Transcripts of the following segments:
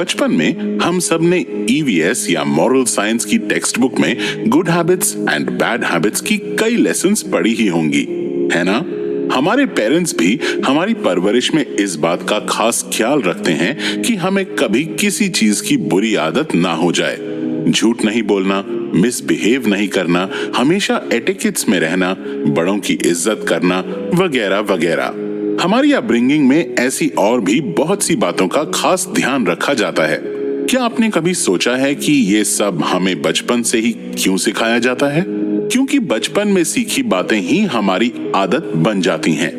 बचपन में हम सब ने ईवीएस या मॉरल साइंस की टेक्स्ट बुक में good habits and bad habits की कई लेसन्स पढ़ी ही होंगी, है ना? हमारे पेरेंट्स भी हमारी परवरिश में इस बात का खास ख्याल रखते हैं कि हमें कभी किसी चीज की बुरी आदत ना हो जाए। झूठ नहीं बोलना, मिसबिहेव नहीं करना, हमेशा एटिकेट्स में रहना, बड़ों की इज्जत करना वगैरह वगैरह। हमारी अपब्रिंगिंग में ऐसी और भी बहुत सी बातों का खास ध्यान रखा जाता है। क्या आपने कभी सोचा है कि ये सब हमें बचपन से ही क्यों सिखाया जाता है? क्योंकि बचपन में सीखी बातें ही हमारी आदत बन जाती हैं।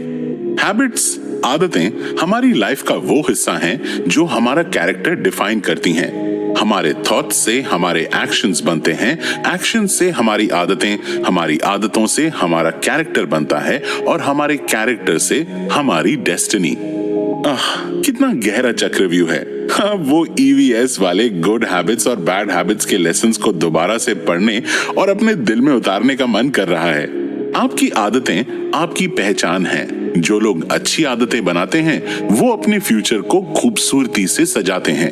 हैबिट्स, आदतें हमारी लाइफ का वो हिस्सा हैं जो हमारा कैरेक्टर डिफाइन करती हैं। हमारे थॉट्स से हमारे एक्शंस बनते हैं, एक्शंस से हमारी आदतें, हमारी आदतों से हमारा कैरेक्टर बनता है और हमारे कैरेक्टर से हमारी डेस्टिनी। कितना गहरा चक्रव्यूह है। वो ईवीएस वाले गुड हैबिट्स और बैड हैबिट्स के लेसन्स को दोबारा से पढ़ने और अपने दिल में उतारने का मन कर रहा है। आपकी आदतें आपकी पहचान है। जो लोग अच्छी आदतें बनाते हैं वो अपने फ्यूचर को खूबसूरती से सजाते हैं।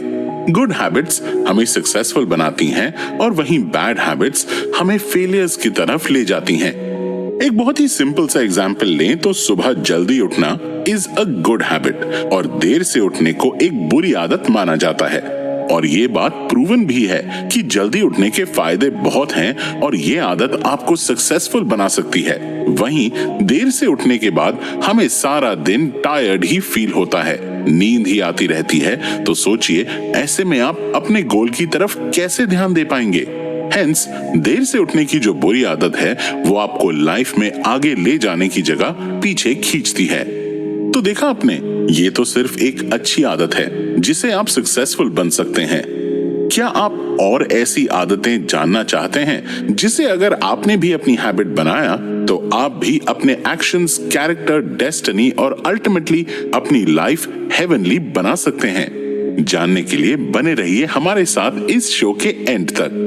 गुड हैबिट्स हमें सक्सेसफुल बनाती हैं और वहीं बैड हैबिट्स हमें फेलियर्स की तरफ ले जाती हैं। एक बहुत ही सिंपल सा एग्जाम्पल लें तो सुबह जल्दी उठना इज अ गुड हैबिट और देर से उठने को एक बुरी आदत माना जाता है। और ये बात प्रूवन भी है कि जल्दी उठने के फायदे बहुत हैं और ये आदत आपको सक्सेसफुल बना सकती है। वहीं देर से उठने के बाद हमें सारा दिन टायर्ड ही फील होता है, नींद ही आती रहती है। तो सोचिए, ऐसे में आप अपने गोल की तरफ कैसे ध्यान दे पाएंगे? हेंस, देर से उठने की जो बुरी आदत है वो आपको लाइफ में आगे ले जाने की जगह पीछे खींचती है। तो देखा आपने, ये तो सिर्फ एक अच्छी आदत है जिसे आप सक्सेसफुल बन सकते हैं। क्या आप और ऐसी आदतें जानना चाहते हैं जिसे अगर आपने भी अपनी हैबिट बनाया तो आप भी अपने एक्शंस, कैरेक्टर, डेस्टिनी और अल्टीमेटली अपनी लाइफ हेवनली बना सकते हैं? जानने के लिए बने रहिए हमारे साथ इस शो के एंड तक।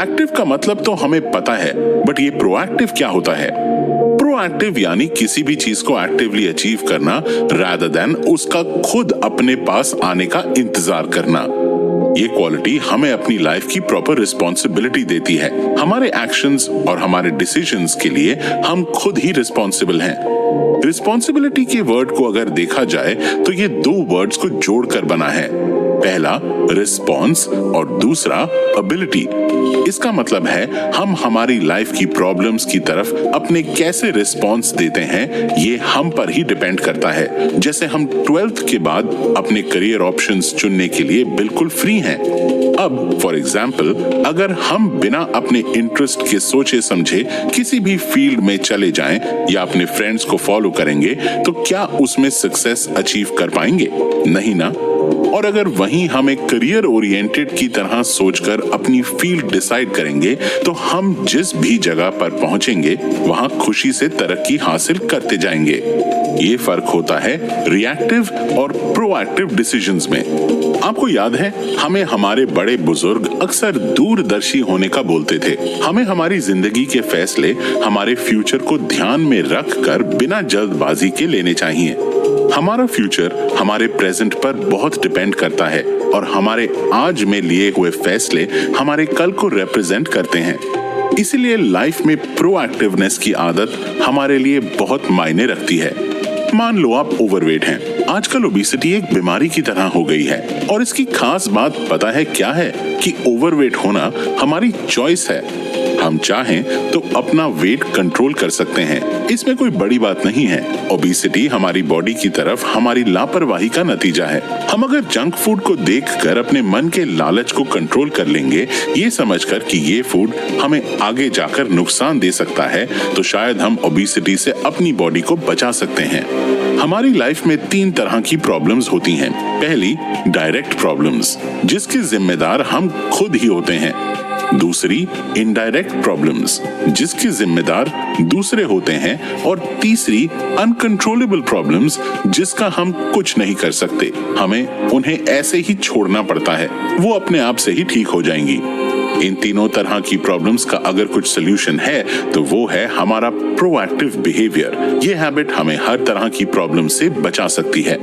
एक्टिव का मतलब तो हमें पता है, बट ये प्रोएक्टिव क्या होता है? प्रोएक्टिव यानी किसी भी चीज को एक्टिवली अचीव करना रादर देन उसका खुद अपने पास आने का इंतजार करना। ये क्वालिटी हमें अपनी लाइफ की प्रॉपर रिस्पॉन्सिबिलिटी देती है। हमारे एक्शंस और हमारे डिसीजंस के लिए हम खुद ही रिस्पॉन्सिबल हैं। रिस्पॉन्सिबिलिटी के वर्ड को अगर देखा जाए तो ये दो वर्ड्स को जोड़कर बना है। पहला रिस्पॉन्स और दूसरा एबिलिटी। इसका मतलब है हम हमारी लाइफ की प्रॉब्लम्स की तरफ अपने कैसे रिस्पॉन्स देते हैं, ये हम पर ही डिपेंड करता है। जैसे हम 12th के बाद अपने करियर ऑप्शंस चुनने के लिए बिल्कुल फ्री हैं। अब फॉर एग्जाम्पल, अगर हम बिना अपने इंटरेस्ट के सोचे समझे किसी भी फील्ड में चले जाएं या अपने फ्रेंड्स को फॉलो करेंगे तो क्या उसमें सक्सेस अचीव कर पाएंगे? नहीं ना। और अगर वहीं हम एक करियर ओरिएंटेड की तरह सोचकर अपनी फील्ड डिसाइड करेंगे तो हम जिस भी जगह पर पहुंचेंगे वहां खुशी से तरक्की हासिल करते जाएंगे। ये फर्क होता है रिएक्टिव और प्रोएक्टिव डिसीजंस में। आपको याद है, हमें हमारे बड़े बुजुर्ग अक्सर दूरदर्शी होने का बोलते थे। हमें हमारी जिंदगी के फैसले हमारे फ्यूचर को ध्यान में रखकर बिना जल्दबाजी के लेने चाहिए। हमारा फ्यूचर हमारे प्रेजेंट पर बहुत डिपेंड करता है और हमारे आज में लिए हुए फैसले हमारे कल को रिप्रेजेंट करते हैं। इसीलिए लाइफ में प्रोएक्टिवनेस की आदत हमारे लिए बहुत मायने रखती है। मान लो आप ओवरवेट हैं। आजकल ओबेसिटी एक बीमारी की तरह हो गई है और इसकी खास बात पता है क्या है? कि ओवरवेट होना हमारी चॉइस है। हम चाहें तो अपना वेट कंट्रोल कर सकते हैं, इसमें कोई बड़ी बात नहीं है। ओबेसिटी हमारी बॉडी की तरफ हमारी लापरवाही का नतीजा है। हम अगर जंक फूड को देखकर अपने मन के लालच को कंट्रोल कर लेंगे, ये समझकर कि ये फूड हमें आगे जाकर नुकसान दे सकता है, तो शायद हम ओबेसिटी से अपनी बॉडी को बचा सकते हैं। हमारी लाइफ में 3 तरह की प्रॉब्लम्स होती हैं। पहली, डायरेक्ट प्रॉब्लम्स, जिसके जिम्मेदार हम खुद ही होते हैं। दूसरी, इनडायरेक्ट प्रॉब्लम्स, जिसके जिम्मेदार दूसरे होते हैं। और तीसरी, अनकंट्रोलेबल प्रॉब्लम्स, जिसका हम कुछ नहीं कर सकते, हमें उन्हें ऐसे ही छोड़ना पड़ता है, वो अपने आप से ही ठीक हो जाएंगी। इन तीनों तरह की प्रॉब्लम्स का अगर कुछ सोल्यूशन है तो वो है हमारा प्रोएक्टिव बिहेवियर। ये हैबिट हमें हर तरह की प्रॉब्लम से बचा सकती है।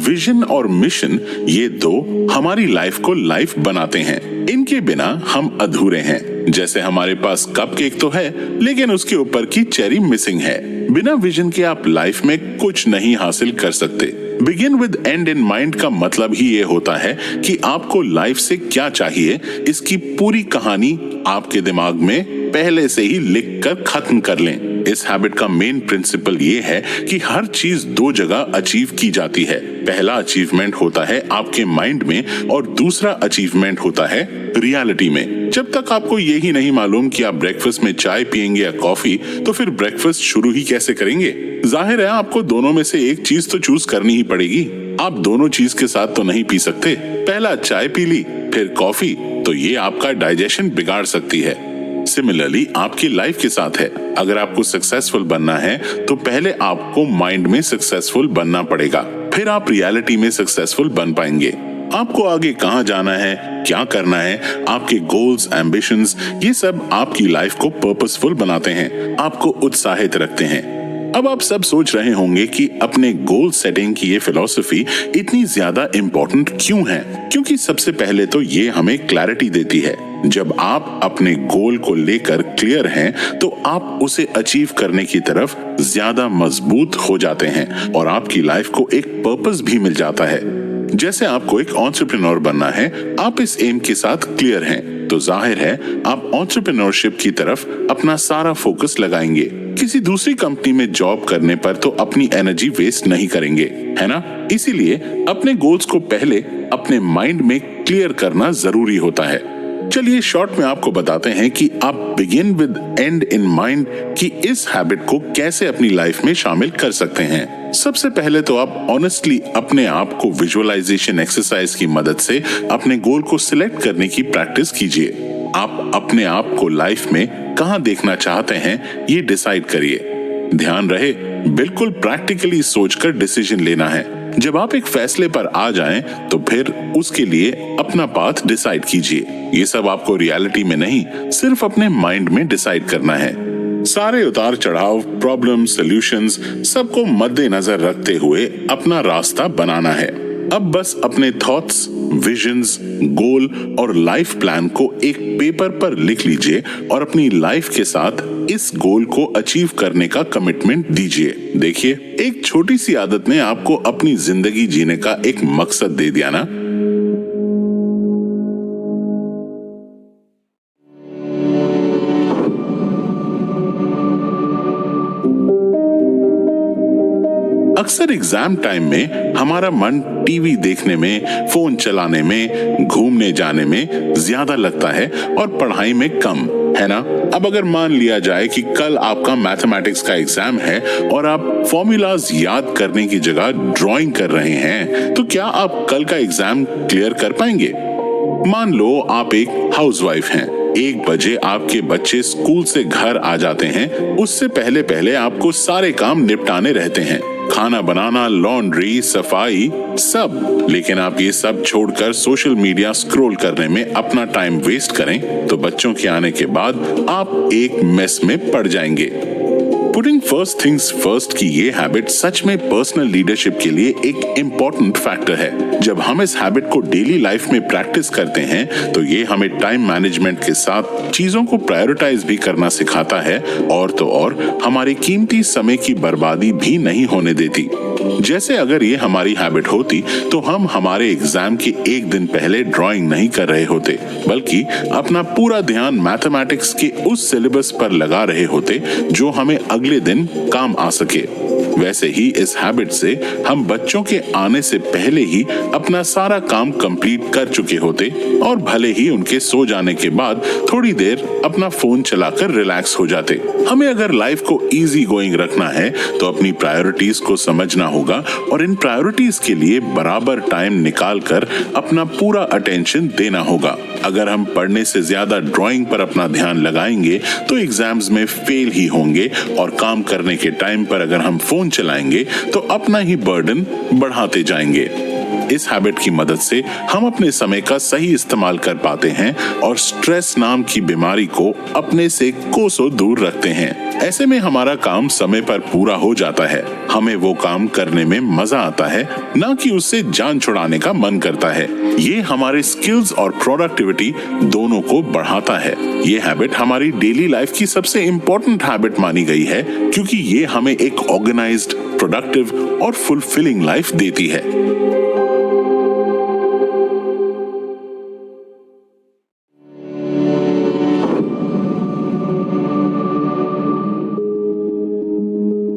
विजन और मिशन, ये दो हमारी लाइफ को लाइफ बनाते हैं। इनके बिना हम अधूरे हैं। जैसे हमारे पास कपकेक तो है, लेकिन उसके ऊपर की चेरी मिसिंग है। बिना विजन के आप लाइफ में कुछ नहीं हासिल कर सकते। Begin with and in mind का मतलब ही ये होता है कि आपको लाइफ से क्या चाहिए, इसकी पूरी कहानी आपके दिमाग में पहले से ही लिख कर खत्म कर लें। इस हैबिट का मेन प्रिंसिपल ये है कि हर चीज दो जगह अचीव की जाती है। पहला अचीवमेंट होता है आपके माइंड में और दूसरा अचीवमेंट होता है रियलिटी में। जब तक आपको यही नहीं मालूम कि आप ब्रेकफास्ट में चाय पियेंगे या कॉफी, तो फिर ब्रेकफास्ट शुरू ही कैसे करेंगे? जाहिर है आपको दोनों में से एक चीज तो चूज करनी ही पड़ेगी। आप दोनों चीज के साथ तो नहीं पी सकते। पहला चाय पी ली फिर कॉफी, तो ये आपका डाइजेशन बिगाड़ सकती है। सिमिलरली आपकी लाइफ के साथ है। अगर आपको सक्सेसफुल बनना है तो पहले आपको माइंड में सक्सेसफुल बनना पड़ेगा, फिर आप रियलिटी में सक्सेसफुल बन पाएंगे। आपको आगे कहां जाना है, क्या करना है, आपके गोल्स, एम्बिशंस, ये सब आपकी लाइफ को पर्पसफुल बनाते हैं, आपको उत्साहित रखते हैं। अब आप सब सोच रहे होंगे कि अपने गोल सेटिंग की ये फिलॉसफी इतनी ज्यादा इम्पोर्टेंट क्यों है? क्योंकि सबसे पहले तो ये हमें क्लैरिटी देती है। जब आप अपने गोल को लेकर क्लियर हैं, तो आप उसे अचीव करने की तरफ ज्यादा मजबूत हो जाते हैं और आपकी लाइफ को एक पर्पस भी मिल जाता है। जैसे आपको एक एंटरप्रेन्योर बनना है, आप इस एम के साथ क्लियर हैं, तो जाहिर है आप एंटरप्रेन्योरशिप की तरफ अपना सारा फोकस लगाएंगे। किसी दूसरी कंपनी में जॉब करने पर तो अपनी एनर्जी वेस्ट नहीं करेंगे, है ना? इसीलिए अपने गोल्स को पहले अपने माइंड में क्लियर करना जरूरी होता है। चलिए शॉर्ट में आपको बताते हैं कि आप begin with and in mind की इस हैबिट को कैसे अपनी लाइफ में शामिल कर सकते हैं। सबसे पहले तो आप ऑनेस्टली अपने आप को विजुअलाइजेशन एक्सरसाइज की मदद से अपने गोल को सिलेक्ट करने की प्रैक्टिस कीजिए। आप अपने आप को लाइफ में कहां देखना चाहते हैं, ये डिसाइड करिए। ध्यान रहे, बिल्कुल प्रैक्टिकली सोचकर डिसीजन लेना है। जब आप एक फैसले पर आ जाएं, तो फिर उसके लिए अपना पाथ डिसाइड कीजिए। ये सब आपको रियलिटी में नहीं, सिर्फ अपने माइंड में डिसाइड करना है। सारे उतार चढ़ाव, प्रॉब्लम, सॉल्यूशंस, सबको मद्देनजर रखते हुए अपना रास्ता बनाना है। अब बस अपने थॉट्स, विजन्स, गोल और लाइफ प्लान को एक पेपर पर लिख लीजिए और अपनी लाइफ के साथ इस गोल को अचीव करने का कमिटमेंट दीजिए। देखिए, एक छोटी सी आदत ने आपको अपनी जिंदगी जीने का एक मकसद दे दिया ना। अक्सर एग्जाम टाइम में हमारा मन टीवी देखने में, फोन चलाने में, घूमने जाने में ज्यादा लगता है और पढ़ाई में कम, है ना? अब अगर मान लिया जाए कि कल आपका मैथमेटिक्स का एग्जाम है और आप फॉर्मूलाज याद करने की जगह ड्राइंग कर रहे हैं, तो क्या आप कल का एग्जाम क्लियर कर पाएंगे? मान लो आप एक हाउसवाइफ हैं। 1 बजे आपके बच्चे स्कूल से घर आ जाते हैं। उससे पहले पहले आपको सारे काम निपटाने रहते हैं, खाना बनाना, लॉन्ड्री, सफाई, सब। लेकिन आप ये सब छोड़कर सोशल मीडिया स्क्रॉल करने में अपना टाइम वेस्ट करें, तो बच्चों के आने के बाद आप एक मेस में पड़ जाएंगे। पुटिंग फर्स्ट थिंग्स फर्स्ट की ये हैबिट सच में पर्सनल लीडरशिप के लिए एक इम्पोर्टेंट फैक्टर है। जब हम इस हैबिट को डेली लाइफ में प्रैक्टिस करते हैं, तो ये हमें टाइम मैनेजमेंट के साथ चीजों को प्रायोरिटाइज भी करना सिखाता है और तो और हमारे कीमती समय की बर्बादी भी नहीं होने देती। जैसे अगर ये हमारी हैबिट होती, तो हम हमारे एग्जाम के 1 दिन पहले ड्राइंग नहीं कर रहे होते, बल्कि अपना पूरा ध्यान मैथमेटिक्स के उस सिलेबस पर लगा रहे होते जो हमें अगले दिन काम आ सके। वैसे ही इस हैबिट से हम बच्चों के आने से पहले ही अपना सारा काम कंप्लीट कर चुके होते और भले ही उनके सो जाने के बाद थोड़ी देर अपना फोन चलाकर रिलैक्स हो जाते। हमें अगर लाइफ को इजी गोइंग रखना है, तो अपनी प्रायोरिटीज को समझना होगा और इन प्रायोरिटीज के लिए बराबर टाइम निकाल कर अपना पूरा अटेंशन देना होगा। अगर हम पढ़ने से ज्यादा ड्राइंग पर अपना ध्यान लगाएंगे तो एग्जाम्स में फेल ही होंगे, और काम करने के टाइम पर अगर हम फोन चलाएंगे तो अपना ही बर्डन बढ़ाते जाएंगे। इस हैबिट की मदद से हम अपने समय का सही इस्तेमाल कर पाते हैं और स्ट्रेस नाम की बीमारी को अपने से कोसों दूर रखते हैं। ऐसे में हमारा काम समय पर पूरा हो जाता है, हमें वो काम करने में मजा आता है, ना कि उससे जान छुड़ाने का मन करता है। ये हमारे स्किल्स और प्रोडक्टिविटी दोनों को बढ़ाता है। ये हैबिट हमारी डेली लाइफ की सबसे इम्पोर्टेंट हैबिट मानी गई है, क्योंकि ये हमें एक ऑर्गेनाइज्ड, प्रोडक्टिव और फुलफिलिंग लाइफ देती है।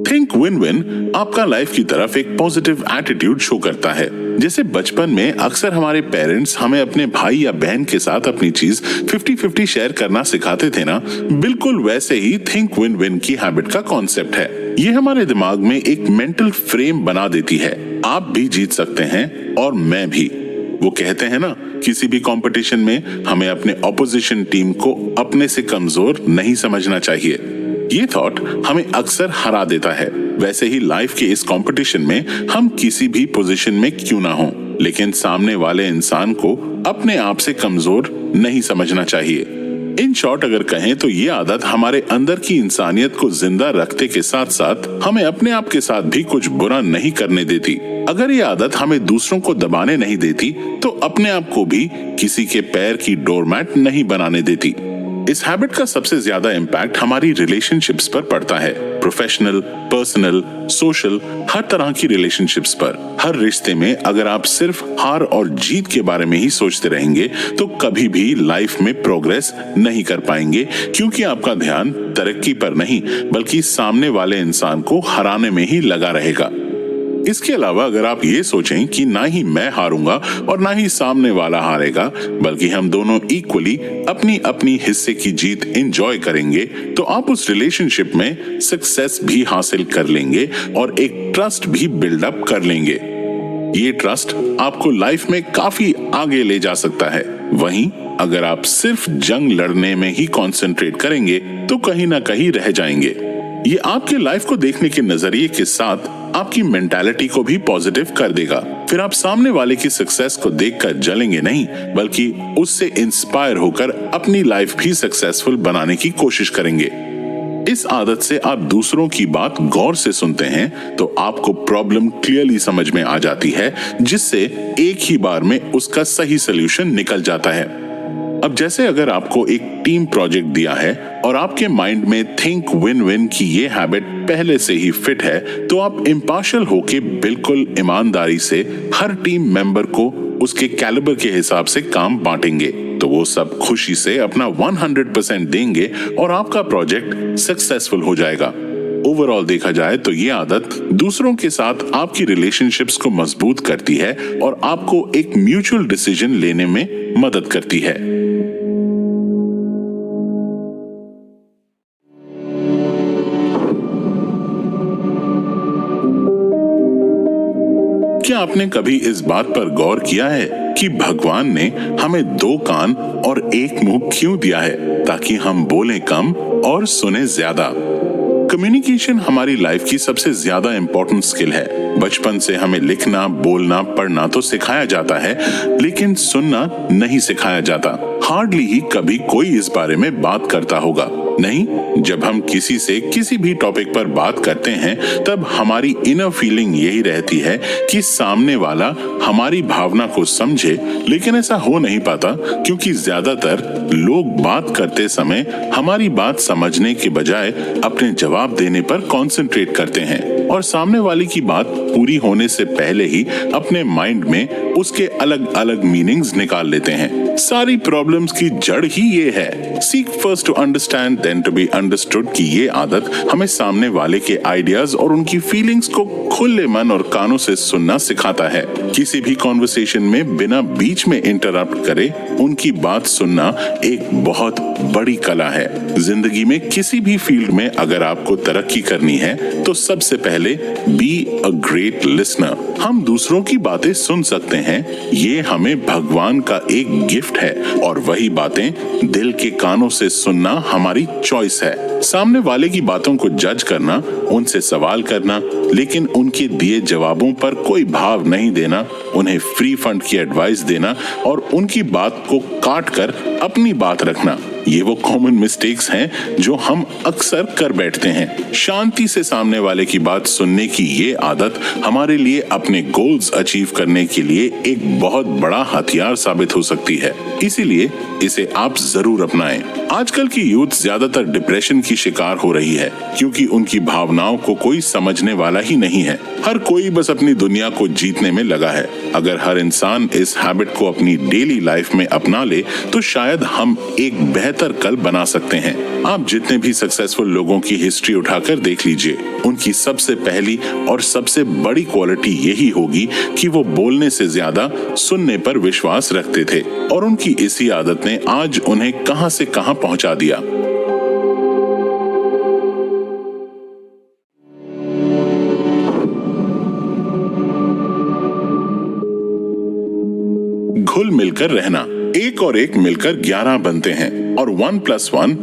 थिंक विन विन आपका लाइफ की तरफ एक पॉजिटिव एटीट्यूड शो करता है। जैसे बचपन में अक्सर हमारे पेरेंट्स हमें अपने भाई या बहन के साथ अपनी चीज 50-50 शेयर करना सिखाते थे ना, बिल्कुल वैसे ही थिंक विन विन की हैबिट का कॉन्सेप्ट है। ये हमारे दिमाग में एक मेंटल फ्रेम बना देती है, आप भी जीत सकते हैं और मैं भी। वो कहते हैं ना, किसी भी कंपटीशन में हमें अपने ऑपोजिशन टीम को अपने से कमजोर नहीं समझना चाहिए। ये थॉट हमें अक्सर हरा देता है। वैसे ही लाइफ के इस कंपटीशन में हम किसी भी पोजीशन में क्यों ना हो, लेकिन सामने वाले इंसान को अपने आप से कमजोर नहीं समझना चाहिए। इन शॉर्ट अगर कहें तो ये आदत हमारे अंदर की इंसानियत को जिंदा रखते के साथ साथ हमें अपने आप के साथ भी कुछ बुरा नहीं करने देती। अगर ये आदत हमें दूसरों को दबाने नहीं देती तो अपने आप को भी किसी के पैर की डोरमैट नहीं बनाने देती। इस हैबिट का सबसे ज्यादा इम्पैक्ट हमारी रिलेशनशिप्स पर पड़ता है। प्रोफेशनल, पर्सनल, सोशल, हर तरह की रिलेशनशिप्स पर। हर रिश्ते में अगर आप सिर्फ हार और जीत के बारे में ही सोचते रहेंगे तो कभी भी लाइफ में प्रोग्रेस नहीं कर पाएंगे, क्योंकि आपका ध्यान तरक्की पर नहीं बल्कि सामने वाले इंसान को हराने में ही लगा रहेगा। इसके अलावा अगर आप ये सोचें कि ना ही मैं हारूंगा और ना ही सामने वाला हारेगा, बल्कि हम दोनों इक्वली अपनी अपनी हिस्से की जीत एंजॉय करेंगे, तो आप उस रिलेशनशिप में सक्सेस भी हासिल कर लेंगे और एक ट्रस्ट भी बिल्डअप कर लेंगे। ये ट्रस्ट आपको लाइफ में काफी आगे ले जा सकता है। वहीं अगर आप सिर्फ जंग लड़ने में ही कंसंट्रेट करेंगे तो कहीं ना कहीं रह जाएंगे। ये आपके लाइफ को देखने के नजरिए के साथ आपकी मेंटालिटी को भी पॉजिटिव कर देगा। फिर आप सामने वाले की सक्सेस को देखकर जलेंगे नहीं, बल्कि उससे इंस्पायर होकर अपनी लाइफ भी सक्सेसफुल बनाने की कोशिश करेंगे। इस आदत से आप दूसरों की बात गौर से सुनते हैं तो आपको प्रॉब्लम क्लियरली समझ में आ जाती है, जिससे एक ही बार में उसका सही सलूशन निकल जाता है। अब जैसे अगर आपको एक टीम प्रोजेक्ट दिया है और आपके माइंड में थिंक विन विन की ये हैबिट पहले से ही फिट है, तो आप इम्पार्शियल होके बिल्कुल ईमानदारी से हर टीम मेंबर को उसके कैलिबर के हिसाब से काम बांटेंगे, तो वो सब खुशी से अपना 100% देंगे और आपका प्रोजेक्ट सक्सेसफुल हो जाएगा। ओवरऑल देखा जाए तो ये आदत दूसरों के साथ आपकी रिलेशनशिप्स को मजबूत करती है और आपको एक म्यूचुअल डिसीजन लेने में मदद करती है। क्या आपने कभी इस बात पर गौर किया है कि भगवान ने हमें 2 कान और 1 मुंह क्यों दिया है? ताकि हम बोलें कम और सुने ज्यादा। कम्युनिकेशन हमारी लाइफ की सबसे ज्यादा इम्पोर्टेंट स्किल है। बचपन से हमें लिखना, बोलना, पढ़ना तो सिखाया जाता है, लेकिन सुनना नहीं सिखाया जाता। हार्डली ही कभी कोई इस बारे में बात करता होगा। नहीं, जब हम किसी से किसी भी टॉपिक पर बात करते हैं तब हमारी इनर फीलिंग यही रहती है कि सामने वाला हमारी भावना को समझे, लेकिन ऐसा हो नहीं पाता क्योंकि ज्यादातर लोग बात करते समय हमारी बात समझने के बजाय अपने जवाब देने पर कंसंट्रेट करते हैं और सामने वाले की बात पूरी होने से पहले ही अपने माइंड में उसके अलग अलग मीनिंग्स निकाल लेते हैं। सारी प्रॉब्लम्स की जड़ ही ये है। Seek first to understand then to be understood की ये आदत हमें सामने वाले के आइडियाज और उनकी फीलिंग्स को खुले मन और कानों से सुनना सिखाता है। किसी भी कॉन्वर्सेशन में बिना बीच में इंटरप्ट करे उनकी बात सुनना एक बहुत बड़ी कला है। जिंदगी में किसी भी फील्ड में अगर आपको तरक्की करनी है तो सबसे पहले बी अ ग्रेट लिसनर। हम दूसरों की बातें सुन सकते हैं, ये हमें भगवान का एक गिफ्ट गिफ्ट है और वही बातें दिल के कानों से सुनना हमारी चॉइस है। सामने वाले की बातों को जज करना, उनसे सवाल करना, लेकिन उनके दिए जवाबों पर कोई भाव नहीं देना, उन्हें फ्री फंड की एडवाइस देना और उनकी बात को काट कर अपनी बात रखना, ये वो कॉमन मिस्टेक्स हैं जो हम अक्सर कर बैठते हैं। शांति से सामने वाले की बात सुनने की ये आदत हमारे लिए अपने गोल्स अचीव करने के लिए एक बहुत बड़ा हथियार साबित हो सकती है। इसीलिए इसे आप जरूर अपनाएं। आजकल की यूथ ज्यादातर डिप्रेशन की शिकार हो रही है क्योंकि उनकी भावनाओं को कोई समझने वाला ही नहीं है। हर कोई बस अपनी दुनिया को जीतने में लगा है। अगर हर इंसान इस हैबिट को अपनी डेली लाइफ में अपना ले तो शायद हम एक बेहतर कल बना सकते हैं। आप जितने भी सक्सेसफुल लोगों की हिस्ट्री उठाकर देख लीजिए, उनकी सबसे पहली और सबसे बड़ी क्वालिटी यही होगी कि वो बोलने से ज्यादा सुनने पर विश्वास रखते थे और उनकी इसी आदत ने आज उन्हें कहां से कहां पहुंचा दिया। घुल मिलकर रहना, एक और एक मिलकर 11 बनते हैं और 1 + 1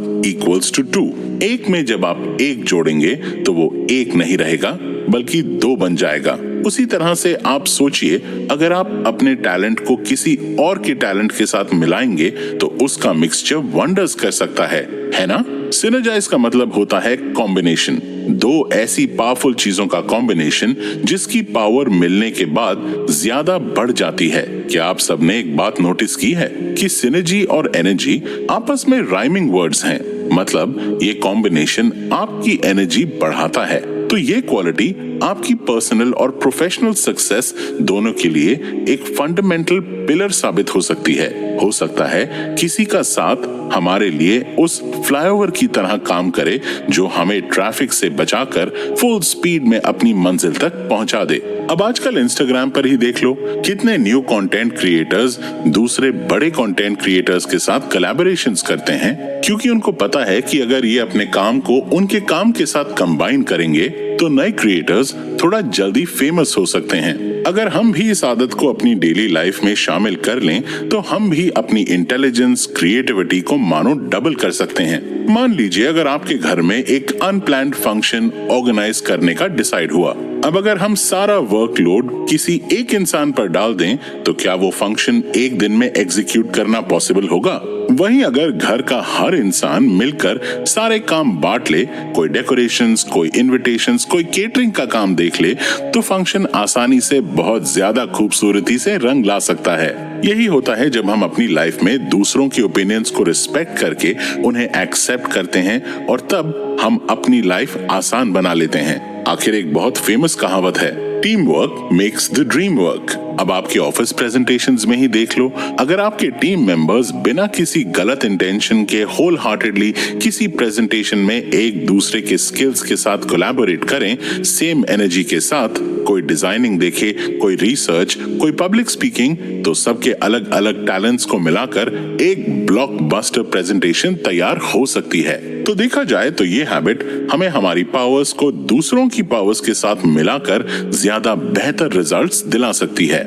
= 2। एक में जब आप एक जोड़ेंगे तो वो एक नहीं रहेगा बल्कि 2 बन जाएगा। उसी तरह से आप सोचिए, अगर आप अपने टैलेंट को किसी और के टैलेंट के साथ मिलाएंगे तो उसका मिक्सचर वंडर्स कर सकता है ना? सिनर्जाइज का मतलब होता है कॉम्बिनेशन, 2 ऐसी पावरफुल चीजों का कॉम्बिनेशन जिसकी पावर मिलने के बाद ज्यादा बढ़ जाती है। क्या आप सबने एक बात नोटिस की है कि सिनर्जी और एनर्जी आपस में राइमिंग वर्ड्स हैं, मतलब ये कॉम्बिनेशन आपकी एनर्जी बढ़ाता है। तो ये क्वालिटी आपकी पर्सनल और प्रोफेशनल सक्सेस दोनों के लिए एक फंडामेंटल पिलर साबित हो सकती है। हो सकता है किसी का साथ हमारे लिए उस फ्लाईओवर की तरह काम करे जो हमें ट्रैफिक से बचाकर फुल स्पीड में अपनी मंजिल तक पहुंचा दे। अब आजकल इंस्टाग्राम पर ही देख लो, कितने न्यू कंटेंट क्रिएटर्स दूसरे बड़े कंटेंट क्रिएटर्स के साथ कोलैबोरेशंस करते हैं क्योंकि उनको पता है कि अगर ये अपने काम को उनके काम के साथ कंबाइन करेंगे तो नए क्रिएटर्स थोड़ा जल्दी फेमस हो सकते हैं। अगर हम भी इस आदत को अपनी डेली लाइफ में शामिल कर लें तो हम भी अपनी इंटेलिजेंस, क्रिएटिविटी को मानो डबल कर सकते हैं। मान लीजिए अगर आपके घर में एक अनप्लान्ड फंक्शन ऑर्गेनाइज करने का डिसाइड हुआ। अब अगर हम सारा वर्कलोड किसी एक इंसान पर डाल दें तो क्या वो फंक्शन एक दिन में एग्जीक्यूट करना पॉसिबल होगा? वहीं अगर घर का हर इंसान मिलकर सारे काम बांट ले, कोई डेकोरेशंस, कोई इनविटेशंस, कोई केटरिंग का काम देख ले, तो फंक्शन आसानी से बहुत ज्यादा खूबसूरती से रंग ला सकता है। यही होता है जब हम अपनी लाइफ में दूसरों की ओपिनियंस को रिस्पेक्ट करके उन्हें एक्सेप्ट करते हैं और तब हम अपनी लाइफ आसान बना लेते हैं। आखिर एक बहुत फेमस कहावत है, team work makes the dream work. अब आपके ऑफिस प्रेजेंटेशंस में ही देख लो, अगर आपके टीम मेंबर्स बिना किसी गलत इंटेंशन के होल हार्टेडली किसी प्रेजेंटेशन में एक दूसरे के स्किल्स के साथ कोलैबोरेट करें, सेम एनर्जी के साथ, कोई डिजाइनिंग देखे, कोई रिसर्च, कोई पब्लिक स्पीकिंग, तो सबके अलग अलग टैलेंट्स को मिलाकर एक ब्लॉकबस्टर प्रेजेंटेशन तैयार हो सकती है। तो देखा जाए तो ये हैबिट हमें हमारी पावर्स को दूसरों की पावर्स के साथ मिलाकर ज्यादा बेहतर रिजल्ट्स दिला सकती है।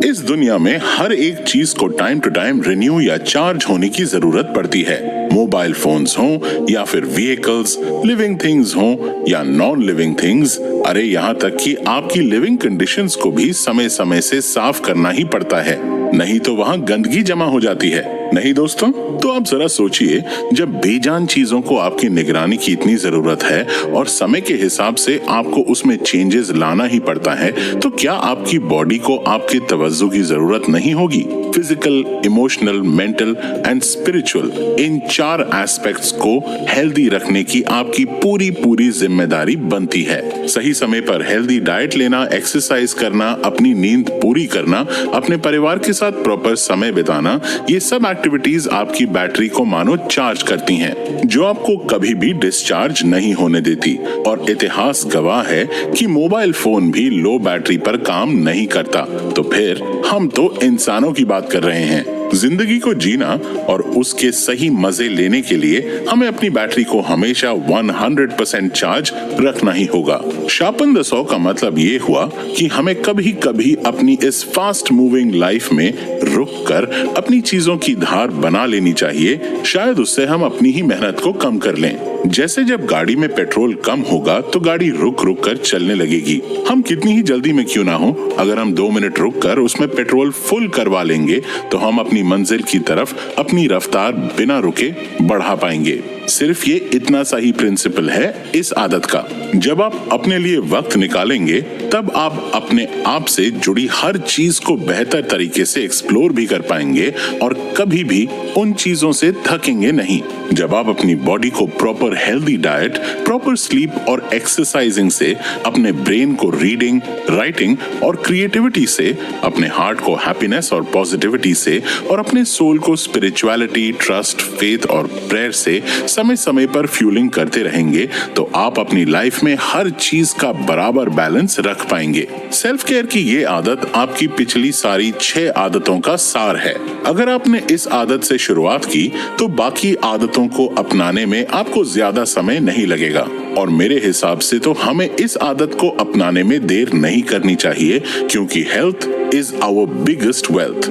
इस दुनिया में हर एक चीज को टाइम टू टाइम रिन्यू या चार्ज होने की जरूरत पड़ती है। मोबाइल फोन्स हो या फिर व्हीकल्स, लिविंग थिंग्स हो या नॉन लिविंग थिंग्स, अरे यहाँ तक कि आपकी लिविंग कंडीशंस को भी समय समय से साफ करना ही पड़ता है, नहीं तो वहाँ गंदगी जमा हो जाती है। नहीं दोस्तों, तो आप जरा सोचिए, जब बेजान चीजों को आपकी निगरानी की इतनी जरूरत है और समय के हिसाब से आपको उसमें चेंजेस लाना ही पड़ता है, तो क्या आपकी बॉडी को आपके तवज्जो की जरूरत नहीं होगी? Physical, emotional, mental and spiritual, in 4 aspects को हेल्दी रखने की आपकी पूरी जिम्मेदारी बनती है। सही समय पर हेल्दी डाइट लेना, एक्सरसाइज करना, अपनी नींद पूरी करना, अपने परिवार के साथ प्रॉपर समय बिताना, ये सब एक्टिविटीज आपकी बैटरी को मानो चार्ज करती हैं, जो आपको कभी भी डिस्चार्ज नहीं होने देती। और इतिहास गवाह है कि मोबाइल फोन भी लो बैटरी पर काम नहीं करता, तो फिर हम तो इंसानों की बात कर रहे हैं। जिंदगी को जीना और उसके सही मजे लेने के लिए हमें अपनी बैटरी को हमेशा 100% चार्ज रखना ही होगा। शार्पन द सॉ का मतलब ये हुआ कि हमें कभी कभी अपनी इस फास्ट मूविंग लाइफ में रुक कर अपनी चीजों की धार बना लेनी चाहिए। शायद उससे हम अपनी ही मेहनत को कम कर लें। जैसे जब गाड़ी में पेट्रोल कम होगा तो गाड़ी रुक रुक कर चलने लगेगी। हम कितनी ही जल्दी में क्यों ना हो, अगर हम 2 मिनट रुक कर उसमें पेट्रोल फुल करवा लेंगे तो हम अपनी मंजिल की तरफ अपनी रफ्तार बिना रुके बढ़ा पाएंगे। सिर्फ ये इतना सा ही प्रिंसिपल है इस आदत का। जब आप अपने लिए वक्त निकालेंगे तब आप अपने आप से जुड़ी हर चीज को बेहतर तरीके से एक्सप्लोर भी कर पाएंगे और कभी भी उन चीजों से थकेंगे नहीं। जब आप अपनी बॉडी को proper healthy diet, proper sleep और एक्सरसाइजिंग से, अपने ब्रेन को रीडिंग, राइटिंग और क्रिएटिविटी से, अपने हार्ट को हैप्पीनेस और पॉजिटिविटी से और अपने सोल को स्पिरिचुअलिटी, ट्रस्ट, फेथ और प्रेयर से समय समय पर फ्यूलिंग करते रहेंगे तो आप अपनी लाइफ में हर चीज का बराबर बैलेंस रख पाएंगे। सेल्फ केयर की ये आदत आपकी पिछली सारी 6 आदतों का सार है। अगर आपने इस आदत से शुरुआत की तो बाकी आदतों को अपनाने में आपको ज्यादा समय नहीं लगेगा और मेरे हिसाब से तो हमें इस आदत को अपनाने में देर नहीं करनी चाहिए क्योंकि health is our biggest wealth.